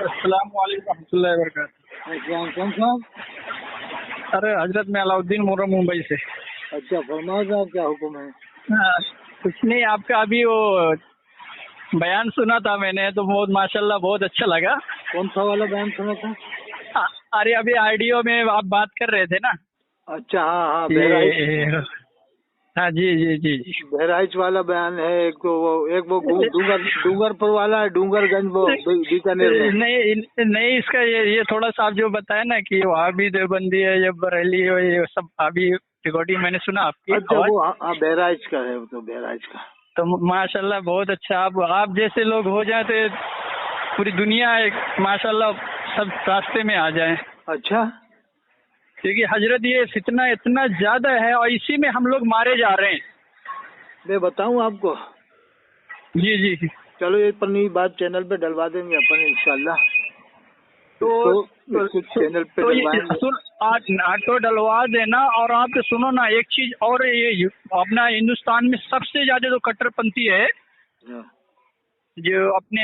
अस्सलाम वालेकुम रहमतुल्लाहि व बरकातहू। कौन साहब? अरे हजरत मैं अलाउद्दीन मोरा मुंबई से। अच्छा फरमाओ साहब, क्या हुक्म है? कुछ नहीं, आपका अभी वो बयान सुना था मैंने तो बहुत माशाल्लाह बहुत अच्छा लगा। कौन सा वाला बयान सुना था? अरे अभी आरडीओ में आप बात कर रहे थे ना। अच्छा हाँ, बहराइच। हाँ जी जी जी। बहराइच वाला बयान है। एक वो डूंगरपुर वाला है, डूंगरगंज, वो बीकानेर में। नहीं इसका ये थोड़ा सा आप जो बताया ना कि वहाँ भी देवबंदी है या बरेली है, ये सब अभी रिकॉर्डिंग मैंने सुना आपकी। अच्छा वो हाँ, बहराइच का है, वो तो बहराइच का। तो माशाल्लाह बहुत अच्छा। आप जैसे लोग हो जाए तो पूरी दुनिया एक माशाल्लाह सब रास्ते में आ जाए। अच्छा, क्योंकि हजरत ये फितना इतना ज्यादा है और इसी में हम लोग मारे जा रहे हैं। मैं बताऊं आपको? जी जी। चलो ये अपनी बात चैनल पे डलवा देंगे अपन इंशाल्लाह। इसको चैनल पे डलवाएंगे। तो डलवा देना। और आप तो सुनो ना एक चीज और, ये अपना हिंदुस्तान में सबसे ज्यादा जो कट्टरपंथी है जो अपने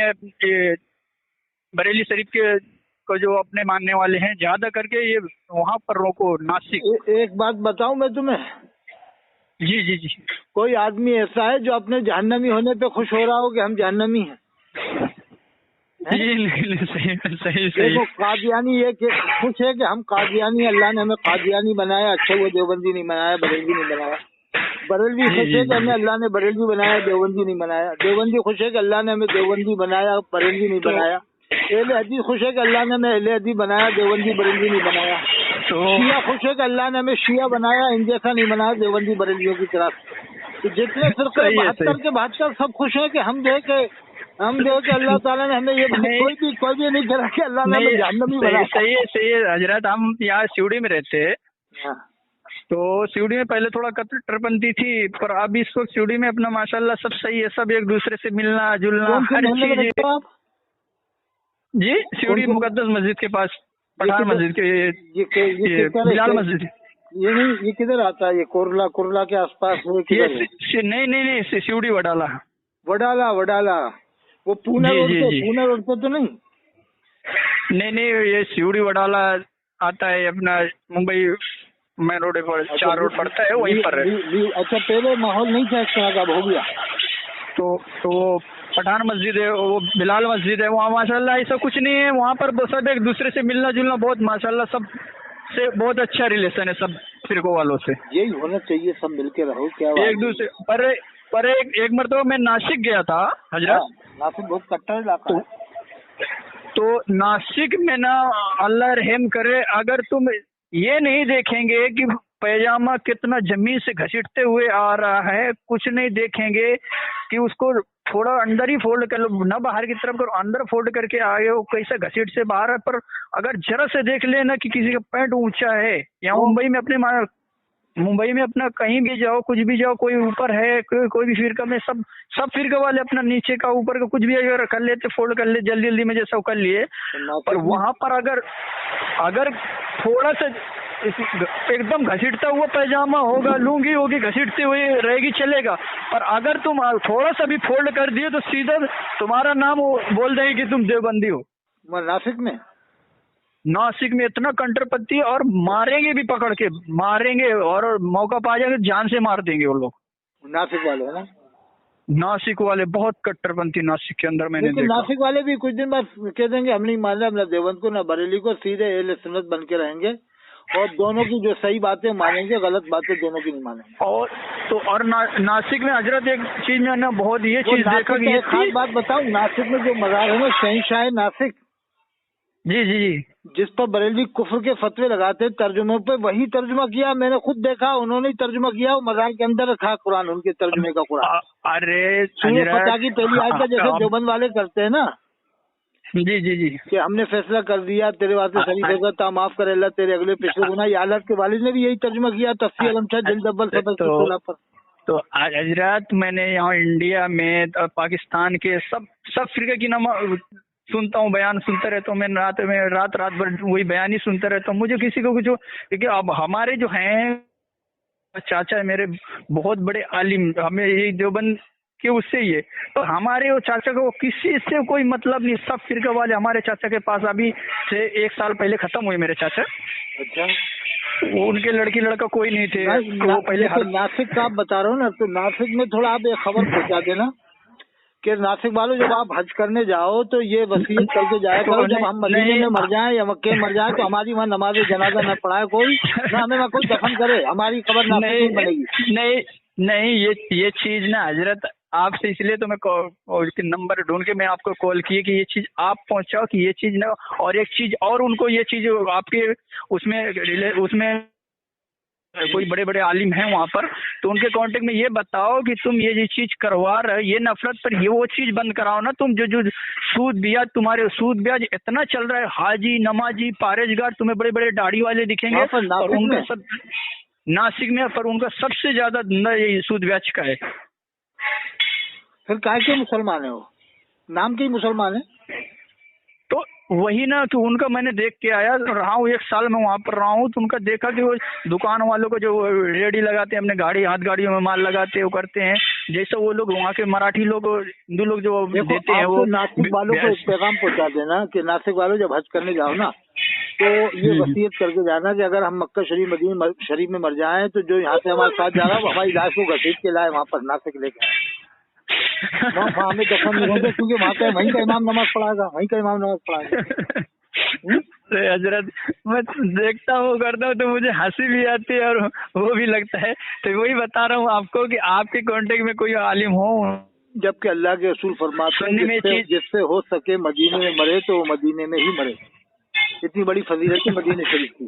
बरेली शरीफ के को जो अपने मानने वाले हैं ज्यादा करके, ये वहाँ पर रोको नासिक। एक बात बताऊं मैं तुम्हें? जी जी जी। कोई आदमी ऐसा है जो अपने जहन्नमी होने पे खुश हो रहा हो कि हम जहन्नमी हैं? नहीं, सही। देखो कादियानी ये खुश है कि हम कादियानी, अल्लाह ने हमें कादियानी बनाया। अच्छा वो देवबंदी नहीं बनाया, बरेलवी नहीं बनाया। बरेलवी खुश है कि हमें अल्लाह ने बरेलवी बनाया, देवबंदी नहीं बनाया। देवबंदी खुश है कि अल्लाह ने हमें देवबंदी बनाया, बरेलवी नहीं बनाया। अहले हदीस खुश है कि अल्लाह ने हमें अहले हदीस बनाया, देवबंदी बरेलवी नहीं बनाया। शिया खुश है कि अल्लाह ने हमें शिया बनाया, इन जैसा नहीं बनाया देवबंदी बरेलवियों की तरह। तो जितने फिरके 72 के 72 सब खुश है कि हम जो है कि अल्लाह ताला ने हमें ये कोई भी नहीं करा कि अल्लाह ने हमें जहन्नमी बनाया। सही है हजरत। हम यहाँ सिवड़ी में रहते हैं, तो सिवड़ी में पहले थोड़ा कट्टरपंथी थी, पर अब इस वक्त सिवड़ी में अपना माशाल्लाह सब सही है। सब एक दूसरे से मिलना जुलना हर चीज। जी सिवड़ी मुकद्दस मस्जिद के पास, पठान मस्जिद के बिलाल मस्जिद। ये किधर आता है? ये कुरला के आसपास नहीं सिवड़ी वडाला वो पूना रोड पे तो नहीं? नहीं ये सिवड़ी वडाला आता है अपना मुंबई मेन रोड पर। 4 रोड पड़ता है वहीं पर है। अच्छा पहले माहौल नहीं था इस तरह का, हो गया तो पठान मस्जिद है, वो बिलाल मस्जिद है, वहाँ माशाल्लाह ऐसा कुछ नहीं है। वहाँ पर सब एक दूसरे से मिलना जुलना बहुत माशाल्लाह सब से बहुत अच्छा रिलेशन है सब फिरकों वालों से। यही होना चाहिए, सब मिलके रहो। क्या एक दूसरे पर एक मरतबा मैं नासिक गया था हजरत। नासिक बहुत कट्टर इलाका है। तो नासिक में ना अल्लाह रहम करे, अगर तुम ये नहीं देखेंगे कि पैजामा कितना जमीन से घसीटते हुए आ रहा है, कुछ नहीं देखेंगे कि उसको थोड़ा अंदर ही फोल्ड कर लो, ना बाहर की तरफ करो, अंदर फोल्ड करके आगे वो कैसे घसीट से बाहर है। पर अगर जरा से देख लेना कि किसी का पैंट ऊंचा है, या मुंबई में अपना कहीं भी जाओ, कुछ भी जाओ, कोई ऊपर है, कोई भी फिरका में सब फिरका वाले अपना नीचे का ऊपर का कुछ भी अगर कर लेते, फोल्ड कर ले जल्दी में जैसा कर लिए। पर वहां पर अगर थोड़ा सा एकदम घसीटता हुआ पैजामा होगा, लुंगी होगी, घसीटते हुए रहेगी, चलेगा। पर अगर तुम थोड़ा सा भी फोल्ड कर दिए तो सीधा तुम्हारा नाम बोल देंगे कि तुम देवबंदी हो। नासिक में इतना कंट्रपत्ती, और मारेंगे भी, पकड़ के मारेंगे, और मौका पा जाएंगे जान से मार देंगे वो लोग। नासिक वाले है ना? नासिक वाले बहुत कट्टरपंथी नासिक के अंदर मैंने देखा। नासिक वाले भी कुछ दिन बाद कह देंगे हम नहीं मान रहे, ना देवबंद को ना बरेली को, सीधे अहले सुन्नत बन के रहेंगे और दोनों की जो सही बातें मानेंगे, गलत बातें दोनों की नहीं मानेंगे। और नासिक में हजरत एक चीज में ना बहुत ये चीज देखा कि खास बात बताऊं, नासिक में जो मज़ार है ना, शहंशाह नासिक, जी जिस पर बरेली कुफ्र के फतवे लगाते हैं तर्जुमे पे, वही तर्जुमा किया। मैंने खुद देखा, उन्होंने ही तर्जुमा किया। वो मज़ार के अंदर रखा कुरान, उनके तर्जुमे का कुरान। अरे सूरह फतह की पहली आयत है, जैसे देवबंद वाले करते हैं ना। जी कि हमने फैसला कर दिया तेरे वास्ते शरीफ का, ता माफ करे अल्लाह तेरे अगले पिछले गुनाह। ये हालत के वालिद ने भी यही तर्जुमा किया, तफसीर अलम शाह जिल्द अव्वल सफर 16 पर। तो हजरत मैंने यहाँ इंडिया में पाकिस्तान के सब फिरके की नमाज सुनता हूँ, बयान सुनता रहता हूँ। मैं रात भर वही बयान ही सुनता रहता हूँ। मुझे किसी को कुछ, क्योंकि अब हमारे जो हैं चाचा मेरे बहुत बड़े आलिम, हमें ये देवबंद कि उससे ये, तो हमारे वो चाचा को किसी से कोई मतलब नहीं, सब फिरका वाले हमारे चाचा के पास अभी से 1 साल पहले खत्म हुए मेरे चाचा। अच्छा, वो उनके लड़की लड़का कोई नहीं थे, तो वो पहले नासिक का आप बता रहे हो ना, तो नासिक में थोड़ा आप एक खबर पहुंचा देना कि नासिक वालों जब आप हज करने जाओ तो ये वसीयत करके जाया करो, जब हम मदीने में मर जाएं या मक्के में मर जाएं तो हमारी वहाँ नमाज जनाजा न पढ़ाए कोई, ना हमें वहाँ कोई दफन करे, हमारी खबर नासिक में बनेगी। नहीं, ये चीज ना हजरत आपसे, इसलिए तो मैं नंबर ढूंढ के मैं आपको कॉल किए कि ये चीज आप पहुंचाओ कि ये चीज ना, और एक चीज और उनको ये चीज आपके उसमें कोई बड़े बड़े आलिम हैं वहाँ पर, तो उनके कांटेक्ट में ये बताओ कि तुम ये चीज करवा रहे हो, ये नफरत पर ये वो चीज बंद कराओ ना। तुम जो सूद ब्याज, तुम्हारे सूद ब्याज इतना चल रहा है, हाजी नमाजी परहेजगार तुम्हें बड़े बड़े दाढ़ी वाले दिखेंगे, और उनका सब नासिक में, पर उनका सबसे ज्यादा ये सूद ब्याज का है। फिर काहे के मुसलमान है वो, नाम के ही मुसलमान है? तो वही ना कि उनका मैंने देख के आया, रहा हूँ 1 साल में वहाँ पर रहा हूँ, तो उनका देखा कि वो दुकान वालों को जो रेडी लगाते हैं, अपने गाड़ी हाथ गाड़ियों में माल लगाते हैं, वो करते हैं, जैसे वो लोग वहाँ के मराठी लोग हिंदू लोग जो देते हैं, वो नासिक वालों को एक पैगाम पहुँचा देना कि नासिक वालों जब हज करने जाओ ना तो ये वसीयत करके जाना कि अगर हम मक्का शरीफ मदीना शरीफ में मर जाएं तो जो यहाँ से हमारे साथ जा रहा है वो हमारी लाश को घसीट के लाए वहाँ पर नासिक लेके आए, वहाँ हमें दफन नहीं होगा, क्योंकि वहीं का इमाम नमाज पढ़ाएगा। हजरत मैं देखता हूँ करता हूँ तो मुझे हंसी भी आती है और वो भी लगता है, तो वही बता रहा हूँ आपको कि आपके कांटेक्ट में कोई आलिम हो, जबकि अल्लाह के रसूल फरमाते हैं जिससे हो सके मदीने में मरे तो वो मदीने में ही मरे, इतनी बड़ी फजीलत है मदीने शरीफ की।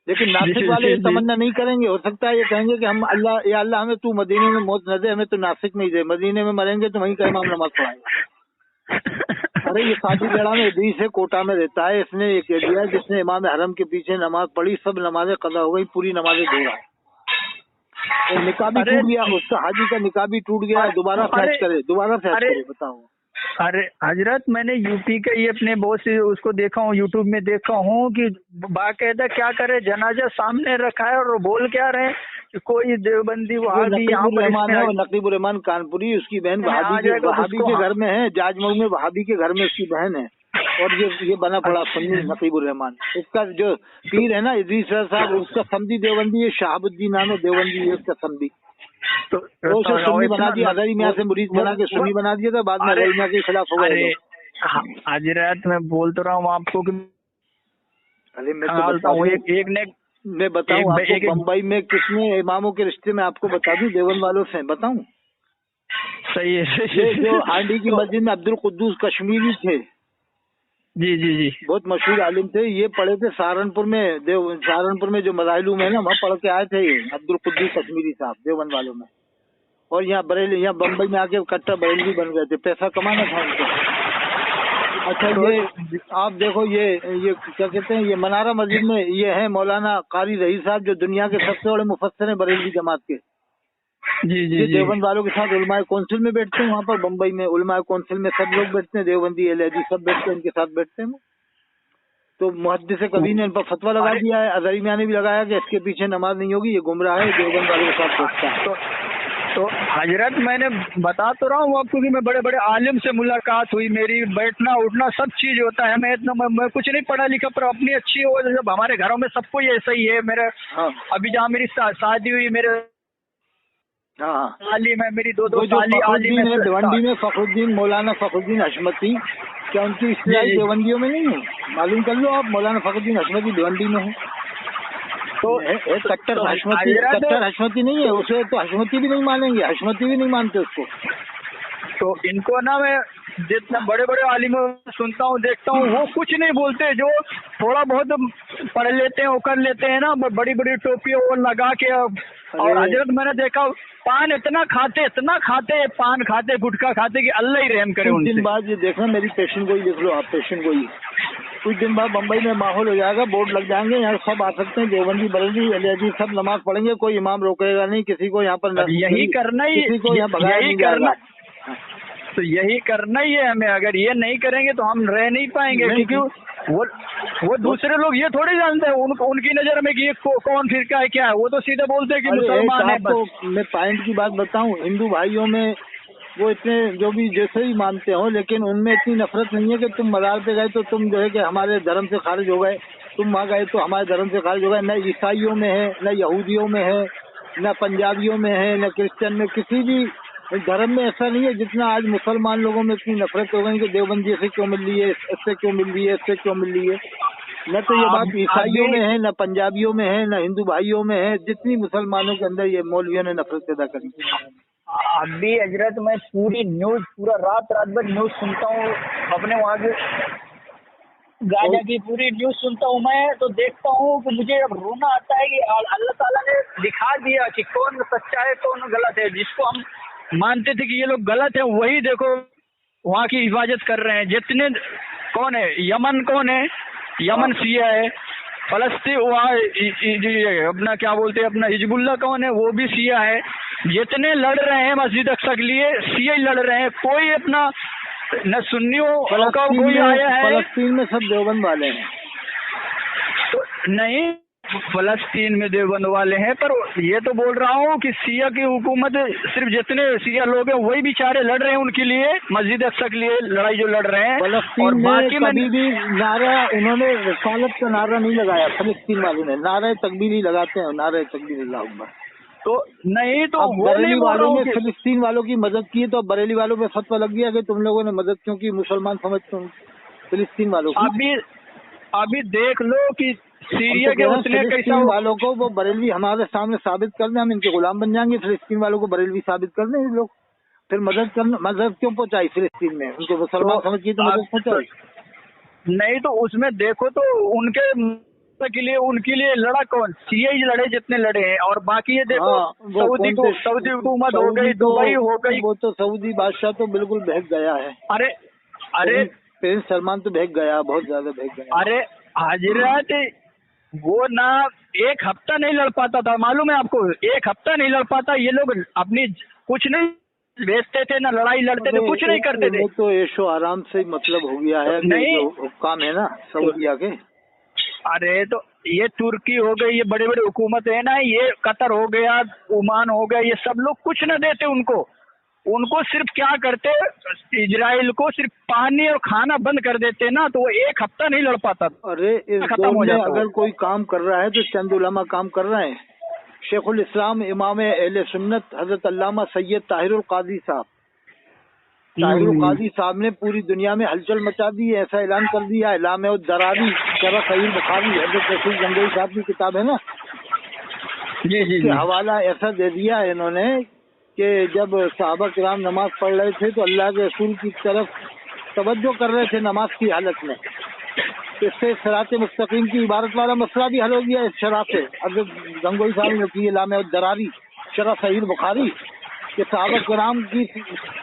लेकिन नासिक वाले ये तमन्ना नहीं करेंगे, हो सकता है ये कहेंगे कि हम अल्लाह हमें तू मदीने में मौत न दे, हमें तो नासिक में ही दे, मदीने में मरेंगे तो वहीं का इमाम नमाज पढ़ाएगा। अरे ये सादी बेड़ा में इदरीस से कोटा में रहता है, इसने ये कह दिया जिसने इमाम हरम के पीछे नमाज पढ़ी सब नमाजें कदा हो गई, पूरी नमाजें दे रहा है, निकाह भी टूट गया उसका, हाजी का निकाह भी टूट गया, दोबारा फैज करे, बताओ। अरे हजरत मैंने यूपी के ये अपने बहुत से उसको देखा हूँ, यूट्यूब में देखा हूँ कि बाकायदा क्या करे, जनाजा सामने रखा है और बोल क्या रहे कि कोई देवबंदी वहाबी यहाँ पर है, नकीबुर रहमान कानपुरी, उसकी बहन वहाबी के घर में है, जाजमऊ में वहाबी के घर में उसकी बहन है, और ये बना पड़ा सुन्नी नकीबुर रहमान। इसका जो पीर है ना इदरीस साहब, उसका समधी देवबंदी है, शहाबुद्दीन नाम है देवबंदी है उसका समधी, तो सुन्नी बना दिया, अजहरी मियां से मुरीद बना के सुन्नी बना दिया था, बाद में अजहरी मियां के खिलाफ हो गए। हजरत मैं बोल तो रहा हूँ आपको कि अरे मैं बताऊँ आपको, बम्बई में कितने इमामों के रिश्ते में आपको बता दूं, देवबंद वालों से बताऊं। सही है। ये जो हांडी की मस्जिद में अब्दुल कुद्दूस कश्मीरी थे, जी बहुत मशहूर आलिम थे, ये पढ़े थे सहारनपुर में जो मदाइलूम है ना, वहाँ पढ़ के आए थे ये अब्दुल कुद्दूस कश्मीरी साहब देवबंद वालों में, और यहाँ बरेली, यहाँ बम्बई में आके कट्टर बरेली बन गए थे, पैसा कमाना था उनको। अच्छा ये आप देखो, ये क्या कहते हैं, ये मनारा मस्जिद में ये है मौलाना कारी रईस साहब, जो दुनिया के सबसे बड़े मुफस्सिर हैं बरेली जमात के। जी देवबंद वालों के साथ उलमाए कौंसिल में बैठते हैं, वहाँ पर बम्बई में उलमाए कौंसिल में सब लोग बैठते हैं, देवबंदी अहले सब बैठते हैं, इनके साथ बैठते हैं। तो मुहद्दिस कभी ने इन पर फतवा लगा दिया है, अजहरी मियां ने भी लगाया कि इसके पीछे नमाज नहीं होगी, ये गुमराह है, देवबंद वालों के साथ बैठता है। तो हजरत मैंने बता तो रहा हूँ आपको कि मैं बड़े बड़े आलिम से मुलाकात हुई, मेरी बैठना उठना सब चीज होता है, मैं कुछ नहीं पढ़ा लिखा, पर अपनी अच्छी हो, जब हमारे घरों में सबको ऐसा ही है। मेरे अभी जहाँ मेरी शादी हुई, मेरे आलिम है, मेरी दो आलिम है भिवंडी में, फखरुद्दीन मौलाना फखरुद्दीन हशमती, क्या उनकी इस्लाही देवबंदियों में नहीं है? मालूम कर लो आप, मौलाना फखरुद्दीन हशमती भिवंडी में है। तो कट्टर हशमती नहीं है, उसे तो हशमती भी नहीं मानेंगे, हशमती भी नहीं मानते उसको। तो इनको ना मैं जितना बड़े बड़े आलिमों सुनता हूँ देखता हूँ, वो कुछ नहीं बोलते, जो थोड़ा बहुत पढ़ लेते हैं वो कर लेते हैं ना, बड़ी बड़ी टोपी वो लगा के। और हजरत मैंने देखा पान इतना खाते पान खाते गुटखा खाते कि अल्लाह ही रहम करे। कुछ दिन बाद ये देखना, मेरी पेशेंट को ही देख लो आप, पेशेंट को ही कुछ दिन बाद बम्बई में माहौल हो जाएगा, बोर्ड लग जाएंगे, यहाँ सब आ सकते हैं, देवबंदी बरेली अहले सब नमाज पढ़ेंगे, कोई इमाम रोकेगा नहीं, किसी को यहाँ पर यही करना ही, किसी को यहाँ भगाया नहीं जाएगा। तो यही करना ही है हमें, अगर ये नहीं करेंगे तो हम रह नहीं पाएंगे, क्योंकि वो दूसरे लोग ये थोड़ी जानते हैं, उनकी नजर में कि ये कौन फिरका है क्या है, वो तो सीधे बोलते हैं कि मुसलमान है। तो मैं पॉइंट की बात बताऊं, हिंदू भाइयों में وہ اتنے جو بھی جیسے ہی مانتے ہوں، لیکن ان میں اتنی نفرت نہیں ہے کہ تم مزار پہ گئے تو تم جو ہے کہ ہمارے دھرم سے خارج ہو گئے، تم وہاں گئے تو ہمارے دھرم سے خارج ہو گئے. نہ عیسائیوں میں ہے، نہ یہودیوں میں ہے، نہ پنجابیوں میں ہے، نہ کرسچن میں. کسی بھی دھرم میں ایسا نہیں ہے جتنا آج مسلمان لوگوں میں اتنی نفرت ہو گئی کہ دیوبندی سے کیوں مل رہی ہے، اس سے کیوں مل رہی ہے، اس سے کیوں مل رہی ہے. نہ تو یہ بات عیسائیوں میں ہے، نہ پنجابیوں میں ہے، نہ ہندو بھائیوں میں ہے. جتنی مسلمانوں کے اندر یہ مولویوں نے نفرت پیدا کری. ابھی حضرت میں پوری نیوز پورا رات بھر نیوز سنتا ہوں، اپنے وہاں کے گاجا کی پوری نیوز سنتا ہوں میں، تو دیکھتا ہوں کہ مجھے اب رونا آتا ہے کہ اللہ تعالیٰ نے دکھا دیا کہ کون سچا ہے کون غلط ہے. جس کو ہم مانتے تھے کہ یہ لوگ غلط ہیں، وہی دیکھو وہاں کی حفاظت کر رہے ہیں. جتنے کون ہے، یمن کون ہے، یمن سیاہ ہے. فلسطین وہاں اپنا کیا بولتے ہیں، اپنا حزب اللہ کون ہے، وہ بھی سیاہ ہے. جتنے لڑ رہے ہیں مسجد اقصی کے لیے سیاہ لڑ رہے ہیں. کوئی اپنا نہ سنیوں کا کوئی آیا ہے. فلسطین میں سب دیوبند والے ہیں. تو نہیں، فلسطین میں دیوبند والے ہیں، پر یہ تو بول رہا ہوں کہ سیاہ کی حکومت صرف جتنے سیاہ لوگ ہیں وہی بیچارے لڑ رہے ہیں ان کے لیے، مسجد اقصی کے لیے لڑائی جو لڑ رہے ہیں. اور باقی میں کبھی بھی نعرہ انہوں نے رسالت کا نعرہ نہیں لگایا. فلسطین والوں نے نعرہ تکبیر ہی لگاتے ہیں، نعرہ تکبیر اللہ اکبر. تو نہیں تو وہ بریلی نہیں بول رہا والوں ہوں نے کہ فلسطین والوں کی مدد کی تو بریلی والوں پہ فتویٰ لگ گیا کہ تم لوگوں نے مدد کیوں کی، مسلمان سمجھتے ہوں فلسطین والوں کی. ابھی دیکھ لو کہ سیریا کے اس نے فلسطین والوں کو وہ بریلوی ہمارے سامنے ثابت کر دیں، ہم ان کے غلام بن جائیں گے. فلسطین والوں کو بریلوی ثابت کر دیں. یہ لوگ پھر مدد کیوں پہنچائی فلسطین میں؟ ان کو مسلمان سمجھ کے تو مدد پہنچائی نہیں. تو اس میں دیکھو تو ان کے لیے لڑا کون؟ سیاہ ہی لڑے جتنے لڑے ہیں. اور باقی یہ دیکھو سعودی حکومت ہو گئی، دبئی ہو گئی. وہ تو سعودی بادشاہ تو بالکل بہک گیا ہے. ارے پرنس سلمان تو بہک گیا، بہت زیادہ بہک گیا. ارے حضرت وہ نہ ایک ہفتہ نہیں لڑ پاتا تھا، معلوم ہے آپ کو؟ ایک ہفتہ نہیں لڑ پاتا. یہ لوگ اپنی کچھ نہیں بیچتے تھے، نہ لڑائی لڑتے تھے، کچھ نہیں کرتے تھے. وہ تو عیش و آرام سے مطلب ہو گیا ہے. نہیں حکام ہے نا سعودیہ کے. ارے تو یہ ترکی ہو گئی، یہ بڑے بڑے حکومت ہے نا، یہ قطر ہو گیا، عمان ہو گیا، یہ سب لوگ کچھ نہ دیتے ان کو صرف کیا کرتے، اسرائیل کو صرف پانی اور کھانا بند کر دیتے نا، تو وہ ایک ہفتہ نہیں لڑ پاتا. ارے اس دور میں اگر کوئی کام کر رہا ہے تو چند علماء کام کر رہے ہیں. شیخ الاسلام امام اہل سنت حضرت علامہ سید طاہر القاضی صاحب، طاہر القاضی صاحب نے پوری دنیا میں ہلچل مچا دی ہے. ایسا اعلان کر دیا، اعلام الدراوی شرح صحیح بخاری حضرت رسول گنگوئی صاحب کی کتاب ہے نا، اس کے حوالہ ایسا دے دیا ہے انہوں نے کہ جب صحابہ کرام نماز پڑھ رہے تھے تو اللہ کے رسول کی طرف توجہ کر رہے تھے نماز کی حالت میں. اس سے صراط مستقیم کی عبارت والا مسئلہ بھی حل ہو گیا اس شرح سے. حضرت گنگوئی صاحب نے کی اعلام الدراوی شرح صحیح بخاری کہ صحابہ کرام کی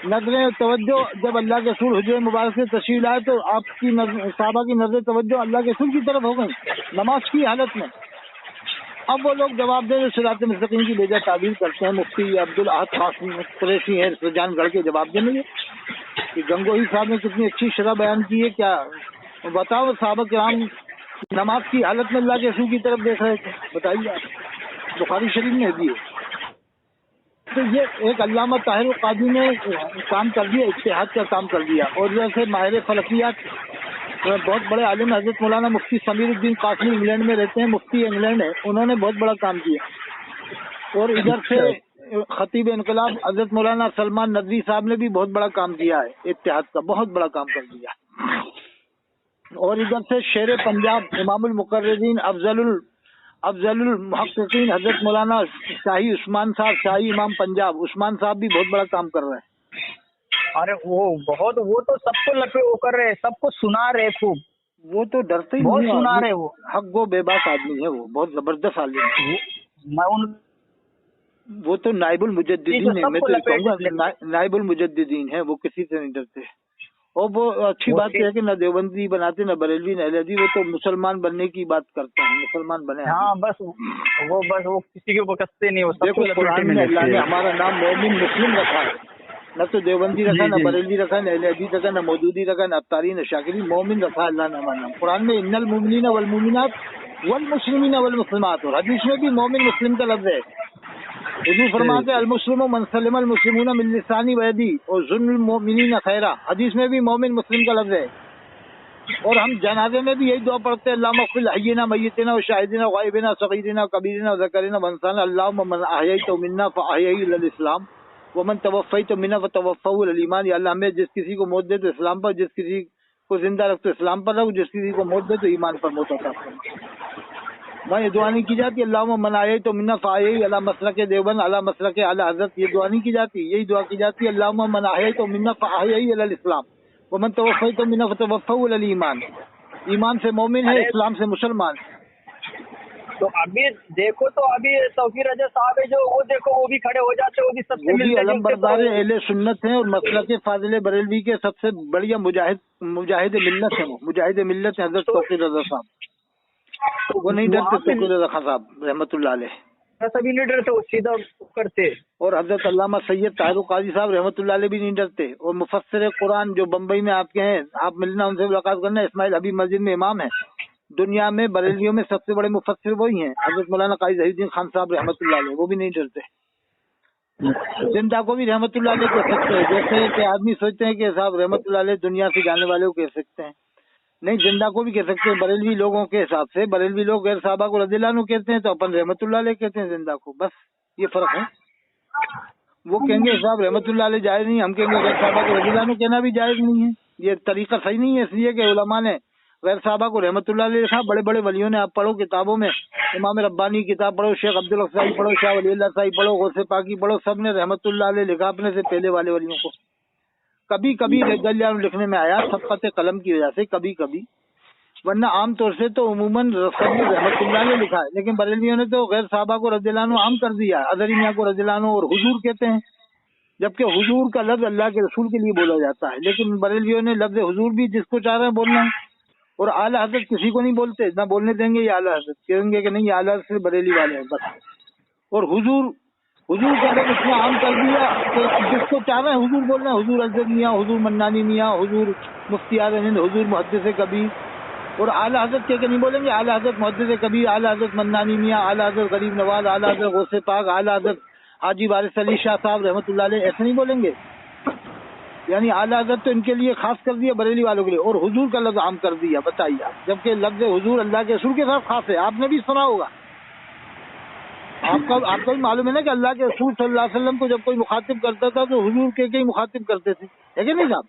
نظریں توجہ جب اللہ کے رسول حجرہ مبارک سے تشریف لائے تو آپ کی صحابہ کی نظر توجہ اللہ کے رسول کی طرف ہو گئی نماز کی حالت میں. اب وہ لوگ جواب دیں صراط مستقیم کی بیجا تعبیر کرتے ہیں. مفتی عبدالاحد قریشی ہیں سجان گڑھ کے جواب دیں گے کہ گنگوئی صاحب نے کتنی اچھی شرح بیان کی ہے. کیا بتاؤ، صحابہ کرام نماز کی حالت میں اللہ کے رسول کی طرف دیکھ رہے تھے، بتائیے آپ. بخاری شریف میں بھی ہے. تو یہ ایک علامہ طاہر القاضی نے کام کر دیا، اجتہاد کا کام کر دیا. اور جیسے ماہر فلکیات بہت بڑے عالم حضرت مولانا مفتی سمیر الدین قاسمی انگلینڈ میں رہتے ہیں، مفتی انگلینڈ ہے، انہوں نے بہت بڑا کام کیا. اور ادھر سے خطیب انقلاب حضرت مولانا سلمان ندوی صاحب نے بھی بہت بڑا کام کیا ہے، اتحاد کا بہت بڑا کام کر دیا. اور ادھر سے شیر پنجاب امام المقررین افضل المحققین حضرت مولانا شاہی عثمان صاحب، شاہی امام پنجاب عثمان صاحب بھی بہت بڑا کام کر رہے ہیں. ارے وہ تو سب کو لپے وہ کر رہے، سب کو سنا رہے خوب. وہ تو ڈرتے ہی بہت نہیں سنا رہے، وہ حق گو بے باک آدمی ہے، وہ بہت زبردست آدمی ہے. وہ تو نائب المجددین ہے، میں تو کہوں گا نائب المجددین ہے، وہ کسی سے نہیں ڈرتے. اور وہ اچھی بات ہے کہ نہ دیوبندی بناتے نہ بریلوی نہ اہل حدیث، وہ تو مسلمان بننے کی بات کرتے ہیں، مسلمان بنے. ہاں بس وہ کسی کے بکستے نہیں. دیکھو قرآن میں اللہ نے ہمارا نام مومن مسلم رکھا ہے، نہ تو دیوبندی رکھا، نہ بریلوی رکھا، نہ اہل حدیث رکھا، نہ مودودی رکھا، نہ افطاری، نہ شاکری. مومن رکھا اللہ نے ہمارا نام. قرآن میں ان المؤمنین والمؤمنات والمسلمین والمسلمات، اور حدیث میں بھی مومن مسلم کا لفظ ہے. حضور فرماتے المسلم من سلم المسلمون من لسانی و یدی اور ظلم المؤمنین خیرا، حدیث میں بھی مومن مسلم کا لفظ ہے. اور ہم جنازے میں بھی یہی دعا پڑھتے ہیں اللہم اغفر لحینا میتنا و شاہدنا غائبنا صغیرنا کبیرنا ذکرنا وانسانا اللہم من احییت منا فاحیہی الی الاسلام ومن توفیت منا فتوفہ الی الایمان. یا اللہ ہمیں جس کسی کو موت دے تو اسلام پر، جس کسی کو زندہ رکھ تو اسلام پر رکھ، جس کسی کو موت دے تو ایمان پر موت عطا فرما. وہاں یہ دعا نہیں کی جاتی اللہم من احییت منا فاحیہی علی مسلک دیوبند علی مسلک اعلی حضرت، یہ دعا نہیں کی جاتی. یہی دعا کی جاتی ہے اللہم من احییت منا فاحیہی علی الاسلام ومن توفیت منا فتوفہ الی الایمان. ایمان سے مومن ہے، اسلام سے مسلمان. تو ابھی دیکھو تو ابھی توقیر رضا صاحب ہے جو وہ دیکھو وہ بھی کھڑے ہو جاتے، وہ بھی سب سے وہ بھی ملتے علم جلتے بردار اہل سنت ہیں اور مسلک فاضل بریلوی کے سب سے بڑھیا مجاہد ملت ہیں. وہ مجاہد ملت ہیں حضرت توقیر رضا صاحب. وہ نہیں ڈرتے توقیر رضا خان صاحب رحمۃ اللہ علیہ، سبھی نہیں ڈرتے، وہ سیدھا کرتے. اور حضرت علامہ سید طاہر قاضی صاحب رحمۃ اللہ علیہ بھی نہیں ڈرتے. اور مفسر قرآن جو بمبئی میں آپ کے ہیں، آپ ملنا ان سے ملاقات کرنا، اسماعیل حبیب مسجد میں امام ہیں. دنیا میں بریلیوں میں سب سے بڑے مفسر وہی ہیں حضرت مولانا قاضی ظہیر الدین خان صاحب رحمۃ اللہ علیہ، وہ بھی نہیں ڈرتے. زندہ کو بھی رحمۃ اللہ علیہ کہہ سکتے ہیں. جیسے کہ آدمی سوچتے ہیں کہ صاحب رحمۃ اللہ علیہ دنیا سے جانے والے کو کہہ سکتے ہیں، نہیں، زندہ کو بھی کہہ سکتے ہیں. بریلوی لوگوں کے حساب سے بریلوی لوگ غیر صحابہ کو رضی اللہ عنہ کہتے ہیں، تو اپن رحمۃ اللہ علیہ کہتے ہیں زندہ کو. بس یہ فرق ہے. وہ کہیں گے صاحب رحمۃ اللہ علیہ جائز نہیں، ہم کہیں گے غیر صحابہ کو رضی اللہ عنہ کہنا بھی جائز نہیں ہے. یہ طریقہ صحیح نہیں ہے، اس لیے کہ علماء نے غیر صحابہ کو رحمۃ اللہ علیہ لکھا. بڑے بڑے ولیوں نے آپ پڑھو کتابوں میں، امام ربانی کی کتاب پڑھو، شیخ عبدالحق صاحب پڑھو، شاہ ولی اللہ صاحب پڑھو، غوث پاکی پڑھو، سب نے رحمۃ اللہ علیہ لکھا اپنے سے پہلے والے ولیوں کو. کبھی کبھی رضی اللہ عنہ لکھنے میں آیا سبقت قلم کی وجہ سے، کبھی کبھی، ورنہ عام طور سے تو عموماً سب نے رحمۃ اللہ علیہ لکھا ہے. لیکن بریلویوں نے تو غیر صحابہ کو رضی اللہ عنہ عام کر دیا. اظہری میاں کو رضی اللہ عنہ اور حضور کہتے ہیں، جبکہ حضور کا لفظ اللہ کے رسول کے لیے بولا جاتا ہے. لیکن بریلویوں نے لفظ حضور بھی جس کو چاہ رہے ہیں بولنا ہے، اور اعلیٰ حضرت کسی کو نہیں بولتے، نہ بولنے دیں گے. یہ اعلیٰ حضرت کہیں گے کہ نہیں، یہ اعلیٰ حضرت صرف بریلی والے ہیں بس. اور حضور کا لفظ اتنا عام کر دیا کہ جس کو چاہ رہے ہیں حضور بولنا ہے. حضور ازہر میاں، حضور منانی میاں، حضور مفتی اعظم ہند، حضور محدث کبیر. اور اعلیٰ حضرت کہہ کے نہیں بولیں گے اعلیٰ حضرت محدث کبیر، اعلیٰ حضرت منانی میاں، اعلیٰ حضرت غریب نواز، اعلیٰ حضرت غوث پاک، اعلیٰ حضرت حاجی وارث علی شاہ صاحب رحمۃ اللہ علیہ، ایسے نہیں بولیں گے. یعنی اعلیٰ حضرت تو ان کے لیے خاص کر دیا، بریلی والوں کے لیے، اور حضور کا لفظ عام کر دیا. بتائیے آپ، جبکہ لفظ حضور اللہ کے رسول کے ساتھ خاص ہے. آپ نے بھی سنا ہوگا، آپ کو بھی معلوم ہے نا کہ اللہ کے رسول صلی اللہ علیہ وسلم کو جب کوئی مخاطب کرتا تھا تو حضور کے ہی مخاطب کرتے تھے، ہے کہ نہیں صاحب؟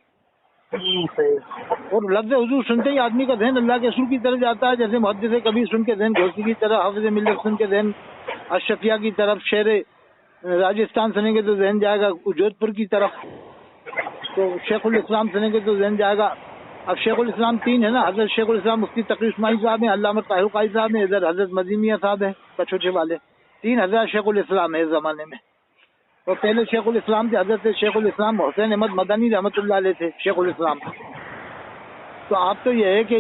اور لفظ حضور سنتے ہی آدمی کا ذہن اللہ کے رسول کی طرف جاتا ہے. جیسے محدث کبیر سن کے ذہن گھوسی کی طرف، حافظ ملت سن کے ذہن اشرفیہ کی طرف، شیر راجستھان سنیں گے تو ذہن جائے گا جودھ پور کی طرف، تو شیخ الاسلام سنیں گے تو ذہن جائے گا. اب شیخ الاسلام تین ہے نا، حضرت شیخ الاسلام مفتی تقی اسماعیل صاحب ہیں، علامہ طاہر قاضی صاحب ہیں، ادھر حضرت مدینیہ صاحب ہیں کچھوچے والے. تین حضرت شیخ الاسلام ہے اس زمانے میں. اور پہلے شیخ الاسلام تھے حضرت شیخ الاسلام حسین احمد مدنی رحمۃ اللہ علیہ تھے شیخ الاسلام. تو آپ تو یہ ہے کہ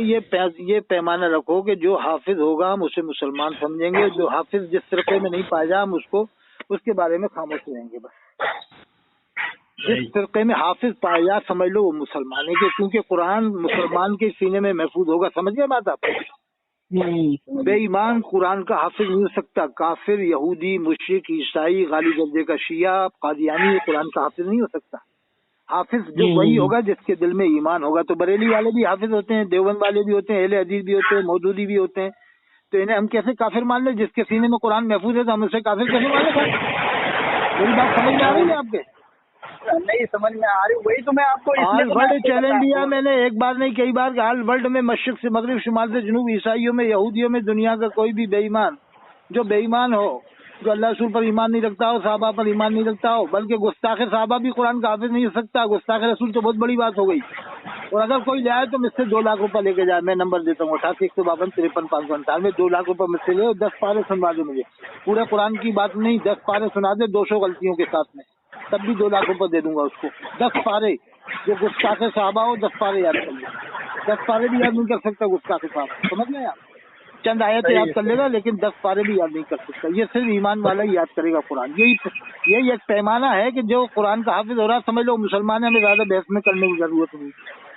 یہ پیمانہ رکھو کہ جو حافظ ہوگا ہم اسے مسلمان سمجھیں گے، جو حافظ جس فرقے میں نہیں پایا جائے ہم اس کے بارے میں خاموش رہیں گے. بس جس فرقے میں حافظ پایا جائے سمجھ لو وہ مسلمان ہے، کیونکہ قرآن مسلمان کے سینے میں محفوظ ہوگا. سمجھ گئے بات آپ؟ بے ایمان قرآن کا حافظ نہیں ہو سکتا. کافر، یہودی، مشرک، عیسائی، غالی درجے کا شیعہ، قادیانی قرآن کا حافظ نہیں ہو سکتا. حافظ جو وہی ہوگا جس کے دل میں ایمان ہوگا. تو بریلی والے بھی حافظ ہوتے ہیں، دیوبند والے بھی ہوتے ہیں، اہل حدیث بھی ہوتے ہیں، مودودی بھی ہوتے ہیں. تو انہیں ہم کیسے کافر مان لیں؟ جس کے سینے میں قرآن محفوظ ہے تو ہم اسے کافر کیسے مان لیں؟ میری بات سمجھ میں آ رہی ہے آپ کے؟ نہیں سمجھ میں آ رہی. وہی تو میں آپ کو آل ورلڈ چیلنج دیا میں نے، ایک بار نہیں کئی بار، کہ آل ورلڈ میں مشرق سے مغرب، شمال سے جنوب، عیسائیوں میں، یہودیوں میں، دنیا کا کوئی بھی بے ایمان جو بے ایمان ہو، جو اللہ رسول پر ایمان نہیں رکھتا ہو، صحابہ پر ایمان نہیں رکھتا ہو، بلکہ گستاخ صحابہ بھی قرآن کا حافظ نہیں ہو سکتا. گستاخ رسول تو بہت بڑی بات ہو گئی. اور اگر کوئی لے آئے تو مجھ سے 2 لاکھ روپے لے کے جائے. میں نمبر دیتا ہوں 88-152-53-598. 2 لاکھ روپے مجھ سے لے، 10 پارے سنوا دے مجھے. پورے قرآن کی بات نہیں، 10 پارے سنا دے 200 غلطیوں کے ساتھ میں، تب بھی 2 لاکھ روپے دے دوں گا اس کو. 10 پارے جو گستاخ صحابہ ہو، 10 پارے یاد کر لیں. 10 پارے بھی یاد نہیں کر سکتا گستاخ صحابہ، سمجھ لیں آپ. چند آیتیں یاد کر لے گا لیکن 10 پارے بھی یاد نہیں کر سکتا. یہ صرف ایمان والا ہی یاد کرے گا قرآن. یہی ایک پیمانہ ہے کہ جو قرآن کا حافظ ہو رہا سمجھ لو مسلمان ہے، ہمیں زیادہ بحث میں کرنے کی ضرورت نہیں.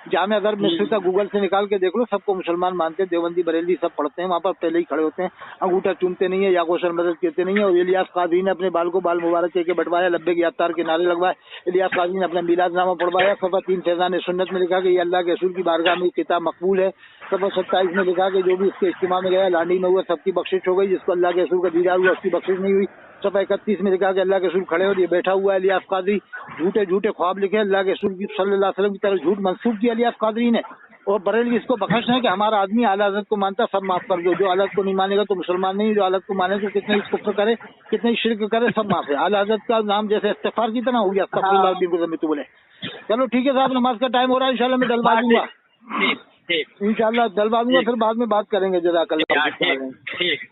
जामे अदर मिस्र का गूगल से निकाल के देख लो, सबको मुसलमान मानते हैं, देवबंदी बरेलवी सब पढ़ते हैं, वहाँ पर पहले ही खड़े होते हैं, अंगूठा चूमते नहीं है, यागोशर मदद कहते नहीं है। और इलियास कादरी ने अपने बाल को बाल मुबारक के बटवाया, लब्बे के यात्तार के नारे लगवाए, इलियास कादरी ने अपना मिलाद नामा पढ़वाया। सफा 3 फैजान सुन्नत में लिखा कि ये अल्लाह के रसूल की बारगाह में किताब मकबूल है। सफा 27 में लिखा कि जो भी इसके इज्तिमा में गया लांडी में हुआ सबकी बख्शिश हो गई, जिसको अल्लाह के रसूल का दीदार हुआ उसकी बख्शिश नहीं हुई। सफा 31 में लिखा कि अल्लाह के रसूल खड़े और ये बैठा हुआ है इलियास कादरी। झूठे झूठे ख्वाब लिखे अल्लाह के रसूल सल्लल्लाहु अलैहि वसल्लम की तरफ झूठ मंसूब किया इलियास कादरी ने। और बरेलवी इसको बख्श है कि हमारा आदमी आला हज़रत को मानता, सब माफ कर दो। जो आला हज़रत को नहीं मानेगा तो मुसलमान नहीं, जो आला हज़रत को माने तो कितने ही कुफ्र करे, कितने ही शिर्क करे, सब माफ है। आला हज़रत का नाम जैसे इस्तिग़फ़ार की तरह हो गया, अस्तग़फ़िरुल्लाह बिन तो बोले। चलो ठीक है साहब, नमाज का टाइम हो रहा है, इंशाल्लाह मैं डलवा दूंगा, इंशाल्लाह डलवा दूंगा, फिर बाद में बात करेंगे। जज़ाकल्लाह। ठीक।